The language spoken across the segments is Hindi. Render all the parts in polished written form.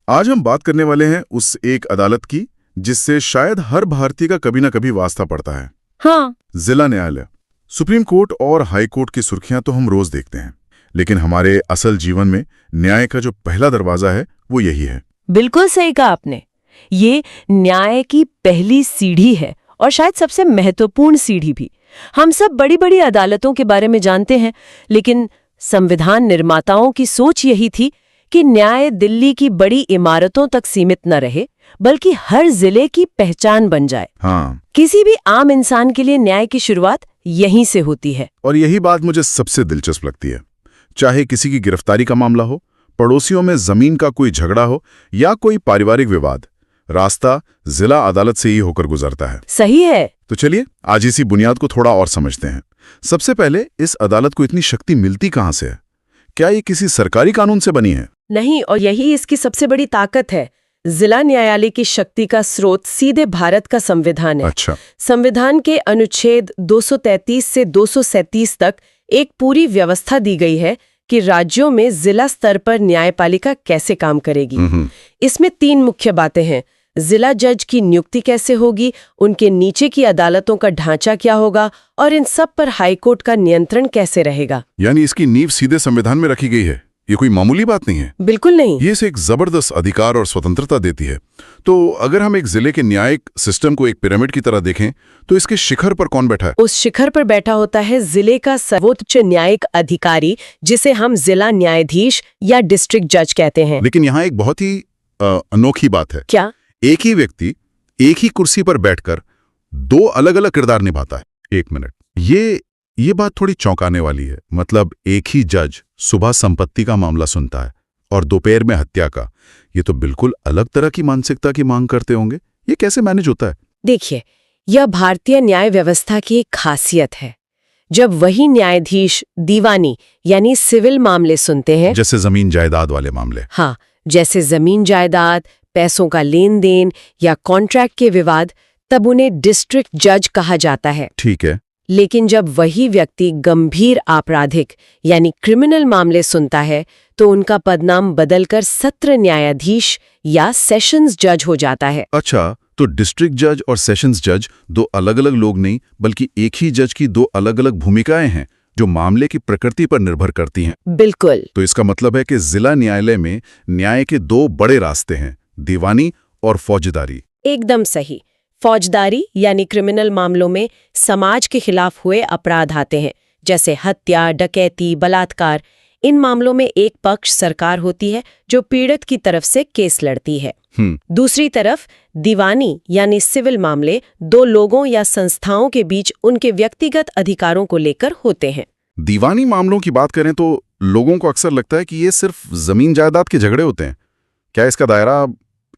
आज हम बात करने वाले हैं उस एक अदालत की जिससे शायद हर भारतीय का कभी ना कभी वास्ता पड़ता है। हाँ। जिला न्यायालय। सुप्रीम कोर्ट और हाई कोर्ट की सुर्खियां तो हम रोज देखते हैं, लेकिन हमारे असल जीवन में न्याय का जो पहला दरवाजा है वो यही है। बिल्कुल सही कहा आपने। ये न्याय की पहली सीढ़ी है और शायद सबसे महत्वपूर्ण सीढ़ी भी। हम सब बड़ी बड़ी अदालतों के बारे में जानते हैं, लेकिन संविधान निर्माताओं की सोच यही थी कि न्याय दिल्ली की बड़ी इमारतों तक सीमित न रहे, बल्कि हर जिले की पहचान बन जाए। हाँ। किसी भी आम इंसान के लिए न्याय की शुरुआत यहीं से होती है। और यही बात मुझे सबसे दिलचस्प लगती है। चाहे किसी की गिरफ्तारी का मामला हो, पड़ोसियों में जमीन का कोई झगड़ा हो या कोई पारिवारिक विवाद, रास्ता जिला अदालत से ही होकर गुजरता है। सही है। तो चलिए आज इसी बुनियाद को थोड़ा और समझते हैं। सबसे पहले, इस अदालत को इतनी शक्ति मिलती कहां से है? क्या ये किसी सरकारी कानून से बनी है? नहीं, और यही इसकी सबसे बड़ी ताकत है। जिला न्यायालय की शक्ति का स्रोत सीधे भारत का संविधान है। अच्छा। संविधान के अनुच्छेद 233 से 237 तक एक पूरी व्यवस्था दी गई है कि राज्यों में जिला स्तर पर न्यायपालिका कैसे काम करेगी। इसमें 3 मुख्य बातें हैं। जिला जज की नियुक्ति कैसे होगी, उनके नीचे की अदालतों का ढांचा क्या होगा, और इन सब पर हाईकोर्ट का नियंत्रण कैसे रहेगा। यानी इसकी नींव सीधे संविधान में रखी गई है। ये कोई मामूली बात नहीं है। बिल्कुल नहीं। ये इसे एक जबरदस्त अधिकार और स्वतंत्रता देती है। तो अगर हम एक जिले के न्यायिक सिस्टम को एक पिरामिड की तरह देखें, तो इसके शिखर पर कौन बैठा है? उस शिखर पर बैठा होता है जिले का सर्वोच्च न्यायिक अधिकारी, जिसे हम जिला न्यायाधीश या डिस्ट्रिक्ट जज कहते हैं। लेकिन यहाँ एक बहुत ही अनोखी बात है। क्या? एक ही व्यक्ति एक ही कुर्सी पर बैठकर 2 अलग अलग किरदार निभाता है। 1 मिनट, ये बात थोड़ी चौंकाने वाली है। मतलब एक ही जज सुबह संपत्ति का मामला सुनता है और दोपहर में हत्या का। ये तो बिल्कुल अलग तरह की मानसिकता की मांग करते होंगे। ये कैसे मैनेज होता है? देखिए, यह भारतीय न्याय व्यवस्था की एक खासियत है। जब वही न्यायाधीश दीवानी यानी सिविल मामले सुनते हैं, जैसे जमीन जायदाद वाले मामले। हाँ, जैसे जमीन जायदाद, पैसों का लेन देन या कॉन्ट्रैक्ट के विवाद, तब उन्हें डिस्ट्रिक्ट जज कहा जाता है। ठीक है। लेकिन जब वही व्यक्ति गंभीर आपराधिक यानी क्रिमिनल मामले सुनता है, तो उनका पदनाम बदलकर सत्र न्यायाधीश या सेशंस जज हो जाता है। अच्छा, तो डिस्ट्रिक्ट जज और सेशंस जज 2 अलग अलग लोग नहीं, बल्कि एक ही जज की 2 अलग अलग भूमिकाएं हैं जो मामले की प्रकृति पर निर्भर करती हैं। बिल्कुल। तो इसका मतलब है कि जिला न्यायालय में न्याय के 2 बड़े रास्ते हैं, दीवानी और फौजदारी। एकदम सही। फौजदारी यानी क्रिमिनल मामलों में समाज के खिलाफ हुए अपराध आते हैं, जैसे हत्या, डकैती, बलात्कार। इन मामलों में एक पक्ष सरकार होती है जो पीड़ित की तरफ से केस लड़ती है। दूसरी तरफ दीवानी यानी सिविल मामले 2 लोगों या संस्थाओं के बीच उनके व्यक्तिगत अधिकारों को लेकर होते हैं। दीवानी मामलों की बात करें तो लोगों को अक्सर लगता है कि ये सिर्फ जमीन जायदाद के झगड़े होते हैं। क्या इसका दायरा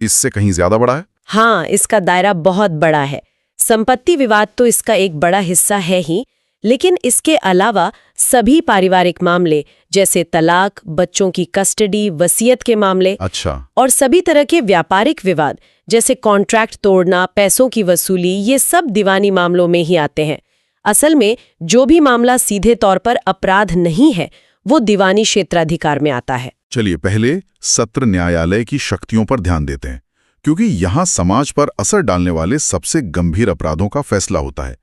इससे कहीं ज्यादा बड़ा है? हाँ, इसका दायरा बहुत बड़ा है। संपत्ति विवाद तो इसका एक बड़ा हिस्सा है ही, लेकिन इसके अलावा सभी पारिवारिक मामले जैसे तलाक, बच्चों की कस्टडी, वसीयत के मामले, अच्छा, और सभी तरह के व्यापारिक विवाद जैसे कॉन्ट्रैक्ट तोड़ना, पैसों की वसूली, ये सब दीवानी मामलों में ही आते हैं। असल में जो भी मामला सीधे तौर पर अपराध नहीं है, वो दीवानी क्षेत्राधिकार में आता है। चलिए पहले सत्र न्यायालय की शक्तियों पर ध्यान देते हैं, क्योंकि यहाँ समाज पर असर डालने वाले सबसे गंभीर अपराधों का फैसला होता है।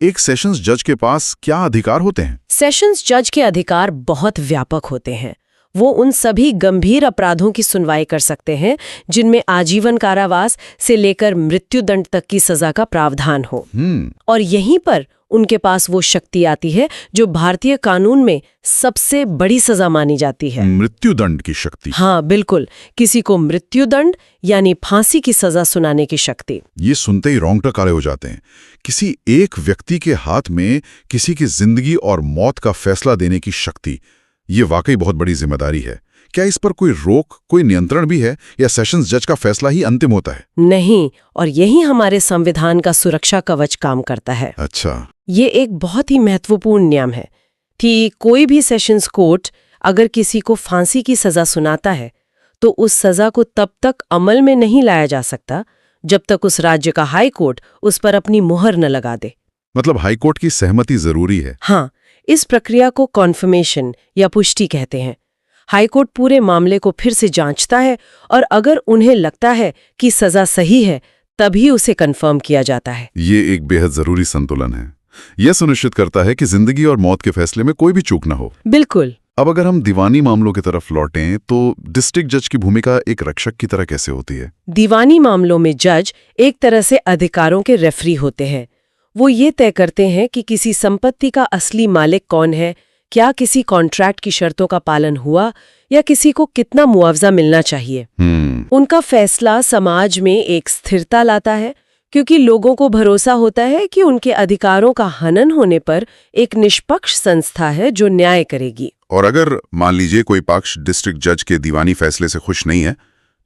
एक सेशंस जज के पास क्या अधिकार होते हैं? सेशंस जज के अधिकार बहुत व्यापक होते हैं। वो उन सभी गंभीर अपराधों की सुनवाई कर सकते हैं जिनमें आजीवन कारावास से लेकर मृत्युदंड तक की सजा का प्रावधान हो। और यहीं पर उनके पास वो शक्ति आती है जो भारतीय कानून में सबसे बड़ी सजा मानी जाती है, मृत्युदंड की शक्ति। हाँ बिल्कुल, किसी को मृत्युदंड यानी फांसी की सजा सुनाने की शक्ति। ये सुनते ही रोंगटे खड़े हो जाते हैं। किसी एक व्यक्ति के हाथ में किसी की जिंदगी और मौत का फैसला देने की शक्ति, ये वाकई बहुत बड़ी जिम्मेदारी है। क्या इस पर कोई रोक, कोई नियंत्रण भी है, या सेशंस जज का फैसला ही अंतिम होता है? नहीं, और यही हमारे संविधान का सुरक्षा कवच काम करता है। अच्छा। ये एक बहुत ही महत्वपूर्ण नियम है कि कोई भी सेशंस कोर्ट अगर किसी को फांसी की सजा सुनाता है, तो उस सजा को तब तक अमल में नहीं लाया जा सकता जब तक उस राज्य का हाई कोर्ट उस पर अपनी मुहर न लगा दे। मतलब हाई कोर्ट की सहमति जरूरी है? हाँ, इस प्रक्रिया को कॉन्फर्मेशन या पुष्टि कहते हैं। हाईकोर्ट पूरे मामले को फिर से जांचता है और अगर उन्हें लगता है कि सजा सही है तभी उसे कंफर्म किया जाता है। ये एक बेहद जरूरी संतुलन है। यह सुनिश्चित करता है कि जिंदगी और मौत के फैसले में कोई भी चूक न हो। बिल्कुल। अब अगर हम दीवानी मामलों की तरफ लौटें तो डिस्ट्रिक्ट जज की भूमिका एक रक्षक की तरह कैसे होती है? दीवानी मामलों में जज एक तरह से अधिकारों के रेफरी होते हैं। वो ये तय करते हैं कि किसी संपत्ति का असली मालिक कौन है, क्या किसी कॉन्ट्रैक्ट की शर्तों का पालन हुआ या किसी को कितना मुआवजा मिलना चाहिए। उनका फैसला समाज में एक स्थिरता लाता है क्योंकि लोगों को भरोसा होता है कि उनके अधिकारों का हनन होने पर एक निष्पक्ष संस्था है जो न्याय करेगी। और अगर मान लीजिए कोई पक्ष डिस्ट्रिक्ट जज के दीवानी फैसले से खुश नहीं है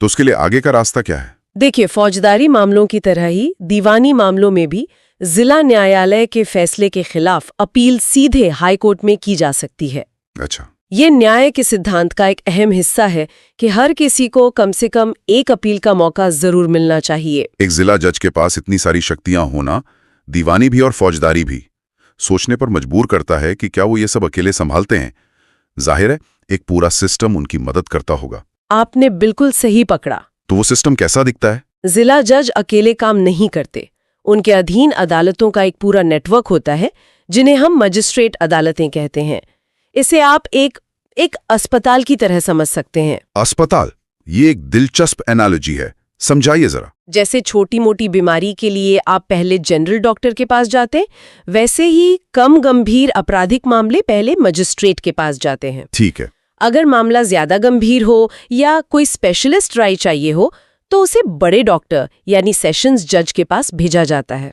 तो उसके लिए आगे का रास्ता क्या है? देखिए, फौजदारी मामलों की तरह ही दीवानी मामलों में भी जिला न्यायालय के फैसले के खिलाफ अपील सीधे हाईकोर्ट में की जा सकती है। अच्छा। ये न्याय के सिद्धांत का एक अहम हिस्सा है कि हर किसी को कम से कम एक अपील का मौका जरूर मिलना चाहिए। एक जिला जज के पास इतनी सारी शक्तियां होना, दीवानी भी और फौजदारी भी, सोचने पर मजबूर करता है कि क्या वो ये सब अकेले संभालते हैं। जाहिर है एक पूरा सिस्टम उनकी मदद करता होगा। आपने बिल्कुल सही पकड़ा। तो वो सिस्टम कैसा दिखता है? जिला जज अकेले काम नहीं करते। उनके अधीन अदालतों का एक पूरा नेटवर्क होता है जिन्हें हम मजिस्ट्रेट अदालतें कहते हैं। इसे आप एक अस्पताल की तरह समझ सकते हैं। अस्पताल, ये एक दिलचस्प एनालॉजी है, समझाइए जरा। जैसे छोटी मोटी बीमारी के लिए आप पहले जनरल डॉक्टर के पास जाते, वैसे ही कम गंभीर आपराधिक मामले पहले मजिस्ट्रेट के पास जाते हैं। ठीक है। अगर मामला ज्यादा गंभीर हो या कोई स्पेशलिस्ट राय चाहिए हो तो उसे बड़े डॉक्टर यानी सेशंस जज के पास भेजा जाता है।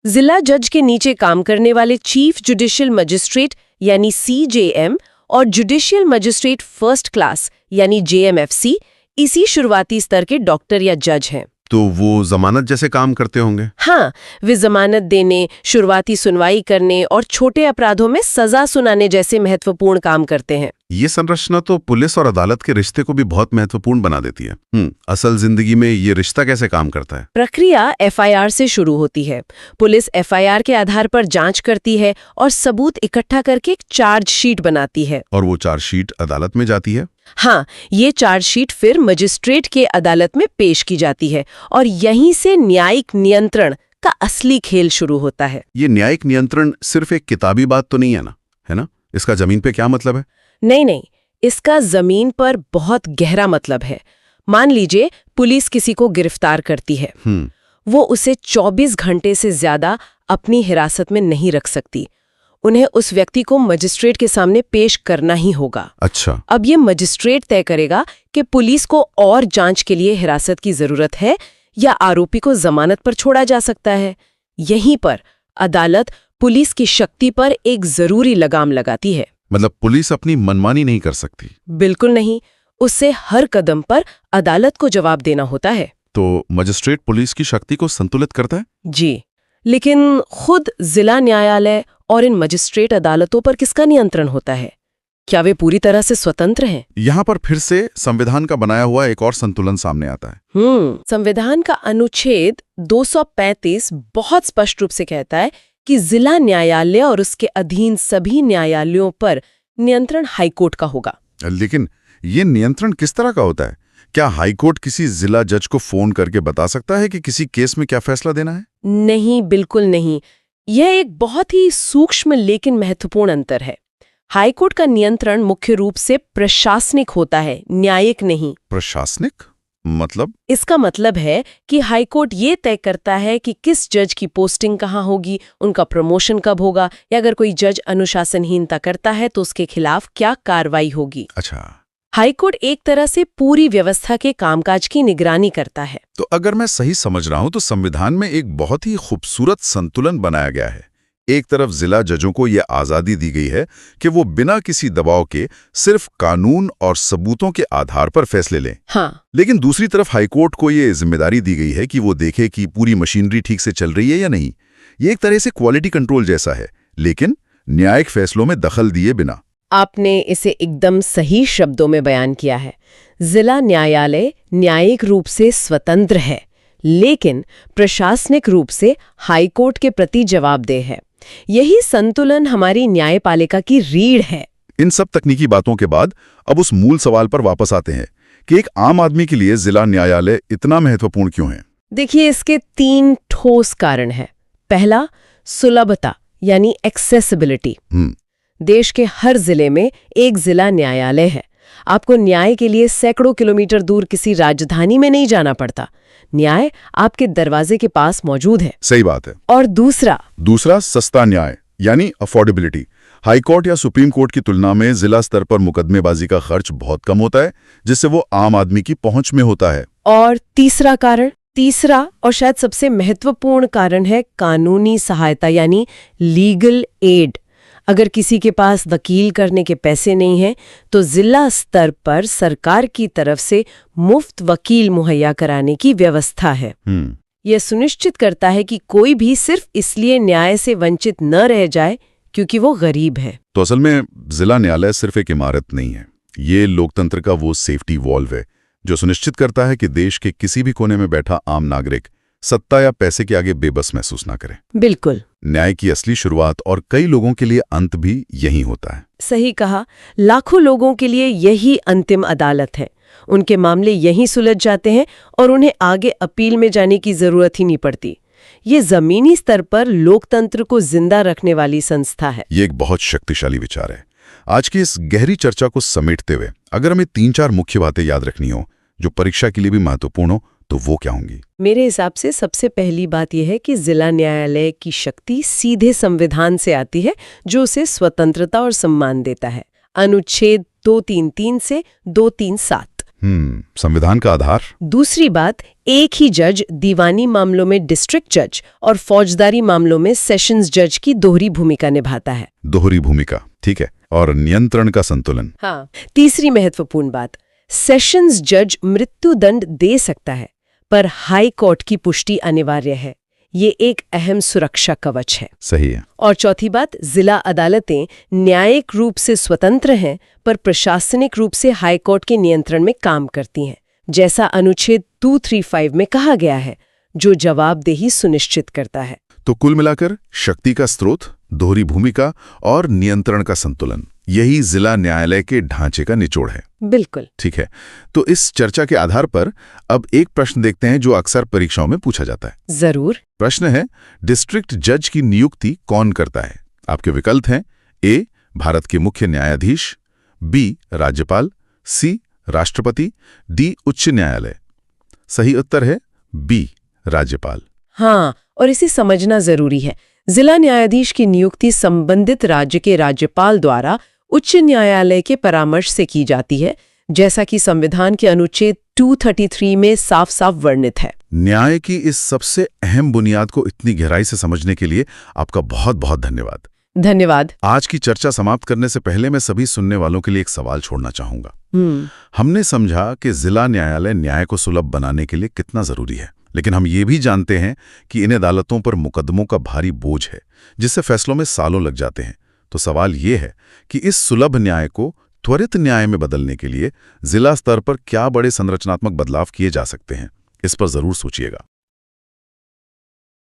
जिला जज के नीचे काम करने वाले चीफ जुडिशियल मजिस्ट्रेट यानी CJM और जुडिशियल मजिस्ट्रेट फर्स्ट क्लास यानी JMFC इसी शुरुआती स्तर के डॉक्टर या जज हैं। तो वो जमानत जैसे काम करते होंगे? हाँ, वे जमानत देने, शुरुआती सुनवाई करने और छोटे अपराधों में सजा सुनाने जैसे महत्वपूर्ण काम करते हैं। ये संरचना तो पुलिस और अदालत के रिश्ते को भी बहुत महत्वपूर्ण बना देती है। असल जिंदगी में ये रिश्ता कैसे काम करता है? प्रक्रिया FIR से शुरू होती है। पुलिस FIR के आधार पर जांच करती है और सबूत इकट्ठा करके एक चार्जशीट बनाती है। और वो चार्जशीट अदालत में जाती है? हाँ, ये चार्जशीट फिर मजिस्ट्रेट के अदालत में पेश की जाती है और यहीं से न्यायिक नियंत्रण का असली खेल शुरू होता है। ये न्यायिक नियंत्रण सिर्फ एक किताबी बात तो नहीं है ना, है ना? इसका जमीन पे क्या मतलब है? नहीं, इसका जमीन पर बहुत गहरा मतलब है। मान लीजिए पुलिस किसी को गिरफ्तार करती है, वो उसे 24 घंटे से ज्यादा अपनी हिरासत में नहीं रख सकती। उन्हें उस व्यक्ति को मजिस्ट्रेट के सामने पेश करना ही होगा। अच्छा। अब ये मजिस्ट्रेट तय करेगा कि पुलिस को और जांच के लिए हिरासत की जरूरत है या आरोपी को जमानत पर छोड़ा जा सकता है। यहीं पर अदालत पुलिस की शक्ति पर एक जरूरी लगाम लगाती है। मतलब पुलिस अपनी मनमानी नहीं कर सकती? बिल्कुल नहीं, उससे हर कदम पर अदालत को जवाब देना होता है। तो मजिस्ट्रेट पुलिस की शक्ति को संतुलित करता है? जी, लेकिन खुद जिला न्यायालय और इन मजिस्ट्रेट अदालतों पर किसका नियंत्रण होता है? क्या वे पूरी तरह से स्वतंत्र हैं? यहाँ पर फिर से संविधान का बनाया हुआ एक और संतुलन सामने आता है। संविधान का अनुच्छेद 235 बहुत स्पष्ट रूप से कहता है कि जिला न्यायालय और उसके अधीन सभी न्यायालयों पर नियंत्रण हाईकोर्ट का होगा। लेकिन ये नियंत्रण किस तरह का होता है? क्या हाईकोर्ट किसी जिला जज को फोन करके बता सकता है कि किसी केस में क्या फैसला देना है? नहीं, बिल्कुल नहीं। यह एक बहुत ही सूक्ष्म लेकिन महत्वपूर्ण अंतर है। हाईकोर्ट का नियंत्रण मुख्य रूप से प्रशासनिक होता है, न्यायिक नहीं। प्रशासनिक मतलब? इसका मतलब है कि हाईकोर्ट ये तय करता है कि किस जज की पोस्टिंग कहाँ होगी, उनका प्रमोशन कब होगा, या अगर कोई जज अनुशासनहीनता करता है तो उसके खिलाफ क्या कार्रवाई होगी। अच्छा। हाईकोर्ट एक तरह से पूरी व्यवस्था के कामकाज की निगरानी करता है। तो अगर मैं सही समझ रहा हूं तो संविधान में एक बहुत ही खूबसूरत संतुलन बनाया गया है। एक तरफ जिला जजों को यह आजादी दी गई है कि वो बिना किसी दबाव के सिर्फ कानून और सबूतों के आधार पर फैसले लें। हाँ। लेकिन दूसरी तरफ हाईकोर्ट को ये जिम्मेदारी दी गई है कि वो देखे कि पूरी मशीनरी ठीक से चल रही है या नहीं। ये एक तरह से क्वालिटी कंट्रोल जैसा है, लेकिन न्यायिक फैसलों में दखल दिए बिना। आपने इसे एकदम सही शब्दों में बयान किया है। जिला न्यायालय न्यायिक रूप से स्वतंत्र है, लेकिन प्रशासनिक रूप से हाईकोर्ट के प्रति जवाबदेह है। यही संतुलन हमारी न्यायपालिका की रीढ़ है। इन सब तकनीकी बातों के बाद अब उस मूल सवाल पर वापस आते हैं कि एक आम आदमी के लिए जिला न्यायालय इतना महत्वपूर्ण क्यों है। देखिए, इसके 3 ठोस कारण हैं। पहला, सुलभता यानी एक्सेसिबिलिटी। देश के हर जिले में एक जिला न्यायालय है। आपको न्याय के लिए सैकड़ों किलोमीटर दूर किसी राजधानी में नहीं जाना पड़ता। न्याय आपके दरवाजे के पास मौजूद है। सही बात है। और दूसरा सस्ता न्याय यानी अफोर्डेबिलिटी। हाईकोर्ट या सुप्रीम कोर्ट की तुलना में जिला स्तर पर मुकदमेबाजी का खर्च बहुत कम होता है, जिससे वो आम आदमी की पहुंच में होता है। और तीसरा और शायद सबसे महत्वपूर्ण कारण है कानूनी सहायता यानी लीगल एड। अगर किसी के पास वकील करने के पैसे नहीं हैं, तो जिला स्तर पर सरकार की तरफ से मुफ्त वकील मुहैया कराने की व्यवस्था है। यह सुनिश्चित करता है कि कोई भी सिर्फ इसलिए न्याय से वंचित न रह जाए क्योंकि वो गरीब है। तो असल में जिला न्यायालय सिर्फ एक इमारत नहीं है, ये लोकतंत्र का वो सेफ्टी वॉल्व है जो सुनिश्चित करता है कि देश के किसी भी कोने में बैठा आम नागरिक सत्ता या पैसे के आगे बेबस महसूस ना करे। बिल्कुल। न्याय की असली शुरुआत और कई लोगों के लिए अंत भी यही होता है। सही कहा। लाखों लोगों के लिए यही अंतिम अदालत है। उनके मामले यहीं सुलझ जाते हैं और उन्हें आगे अपील में जाने की जरूरत ही नहीं पड़ती। ये जमीनी स्तर पर लोकतंत्र को जिंदा रखने वाली संस्था है। ये एक बहुत शक्तिशाली विचार है। आज की इस गहरी चर्चा को समेटते हुए अगर हमें 3-4 मुख्य बातें याद रखनी हो जो परीक्षा के लिए भी महत्वपूर्ण हो, तो वो क्या होंगी? मेरे हिसाब से सबसे पहली बात यह है कि जिला न्यायालय की शक्ति सीधे संविधान से आती है, जो उसे स्वतंत्रता और सम्मान देता है। अनुच्छेद 233 से 237। संविधान का आधार। दूसरी बात, एक ही जज दीवानी मामलों में डिस्ट्रिक्ट जज और फौजदारी मामलों में सेशंस जज की दोहरी भूमिका निभाता है। दोहरी भूमिका, ठीक है। और नियंत्रण का संतुलन। हाँ। तीसरी महत्वपूर्ण बात, सेशंस जज मृत्यु दंड दे सकता है, पर हाई कोर्ट की पुष्टि अनिवार्य है। ये एक अहम सुरक्षा कवच है। सही है। और चौथी बात, जिला अदालतें न्यायिक रूप से स्वतंत्र हैं, पर प्रशासनिक रूप से हाई कोर्ट के नियंत्रण में काम करती हैं, जैसा अनुच्छेद 235 में कहा गया है, जो जवाबदेही सुनिश्चित करता है। तो कुल मिलाकर शक्ति का स्रोत, दोहरी भूमिका और नियंत्रण का संतुलन, यही जिला न्यायालय के ढांचे का निचोड़ है। बिल्कुल। ठीक है, तो इस चर्चा के आधार पर अब एक प्रश्न देखते हैं जो अक्सर परीक्षाओं में पूछा जाता है। जरूर। प्रश्न है, डिस्ट्रिक्ट जज की नियुक्ति कौन करता है? आपके विकल्प हैं: ए, भारत के मुख्य न्यायाधीश, बी, राज्यपाल, सी, राष्ट्रपति, डी, उच्च न्यायालय। सही उत्तर है बी, राज्यपाल। हाँ, और इसे समझना जरूरी है। जिला न्यायाधीश की नियुक्ति संबंधित राज्य के राज्यपाल द्वारा उच्च न्यायालय के परामर्श से की जाती है, जैसा कि संविधान के अनुच्छेद 233 में साफ साफ वर्णित है। न्याय की इस सबसे अहम बुनियाद को इतनी गहराई से समझने के लिए आपका बहुत बहुत धन्यवाद। धन्यवाद। आज की चर्चा समाप्त करने से पहले मैं सभी सुनने वालों के लिए एक सवाल छोड़ना चाहूंगा। हमने समझा कि जिला न्यायालय न्याय को सुलभ बनाने के लिए कितना जरूरी है, लेकिन हम ये भी जानते हैं कि इन अदालतों पर मुकदमों का भारी बोझ है, जिससे फैसलों में सालों लग जाते हैं। तो सवाल ये है कि इस सुलभ न्याय को त्वरित न्याय में बदलने के लिए जिला स्तर पर क्या बड़े संरचनात्मक बदलाव किए जा सकते हैं। इस पर जरूर सोचिएगा।